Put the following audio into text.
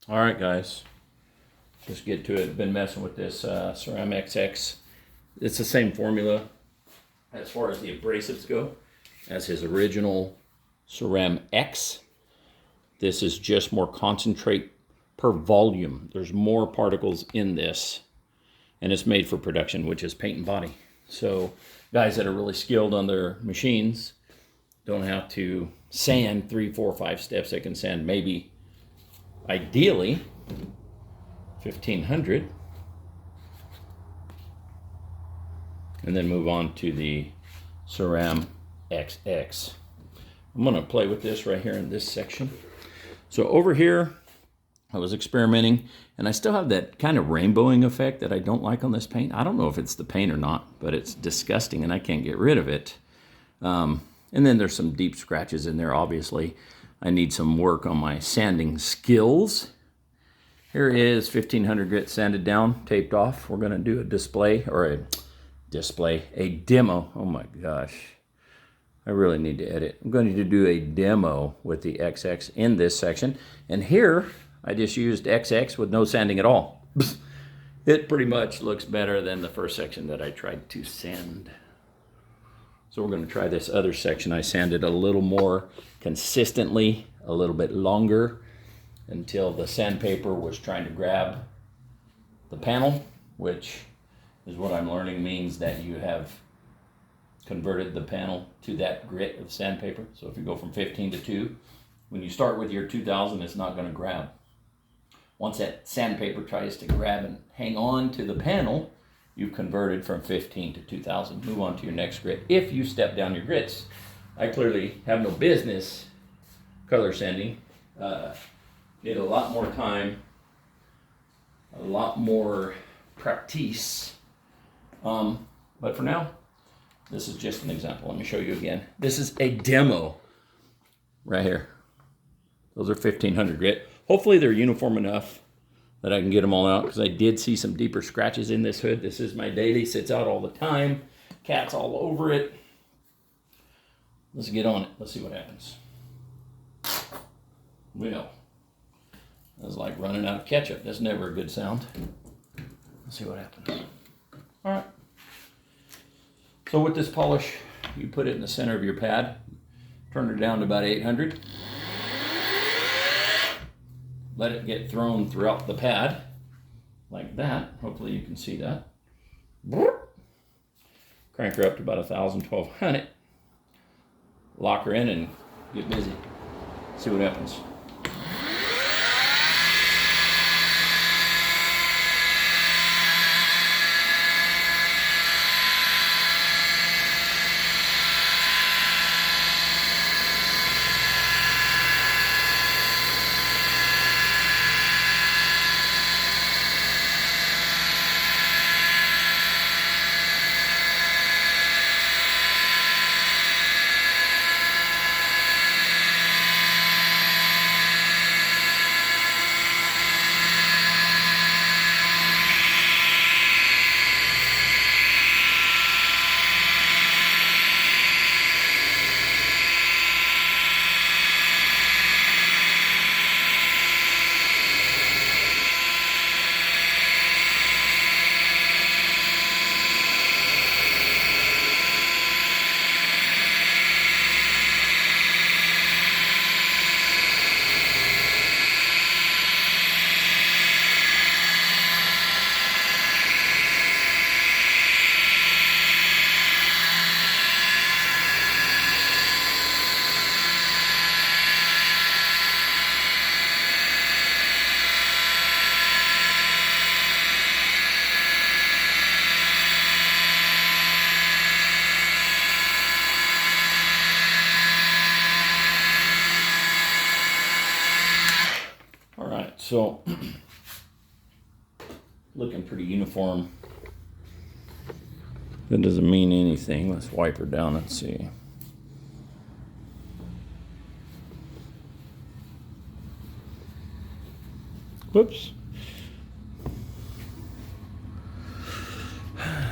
All right, guys, let's get to it. I've been messing with this Ceram-XX. It's the same formula as far as the abrasives go as his original Ceram-X. This is just more concentrate per volume. There's more particles in this, and it's made for production, which is paint and body. So guys that are really skilled on their machines don't have to sand 3, 4, 5 steps. They can sand maybe, ideally, 1500, and then move on to the Ceram-XX. I'm going to play with this right here in this section. So over here, I was experimenting, and I still have that kind of rainbowing effect that I don't like on this paint. I don't know if it's the paint or not, but it's disgusting, and I can't get rid of it. And then there's some deep scratches in there, obviously. I need some work on my sanding skills. Here is 1500 grit sanded down, taped off. We're going to do a demo. Oh my gosh. I really need to edit. I'm going to do a demo with the XX in this section. And here, I just used XX with no sanding at all. It pretty much looks better than the first section that I tried to sand. So we're going to try this other section. I sanded a little more consistently, a little bit longer, until the sandpaper was trying to grab the panel, which is what I'm learning means that you have converted the panel to that grit of sandpaper. So if you go from 15 to 2, when you start with your 2000, it's not going to grab. Once that sandpaper tries to grab and hang on to the panel, you've converted from 15 to 2000. Move on to your next grit if you step down your grits. I clearly have no business color sanding. Need a lot more time, a lot more practice. But for now, this is just an example. Let me show you again. This is a demo right here. Those are 1500 grit. Hopefully they're uniform enough that I can get them all out, because I did see some deeper scratches in this hood. This is my daily, sits out all the time. Cat's all over it. Let's get on it. Let's see what happens. Well, that's like running out of ketchup. That's never a good sound. Let's see what happens. All right. So with this polish, you put it in the center of your pad, turn it down to about 800. Let it get thrown throughout the pad, like that. Hopefully you can see that. Crank her up to about 1000, 1200. Lock her in and get busy. See what happens. So, looking pretty uniform. That doesn't mean anything. Let's wipe her down and see. Whoops.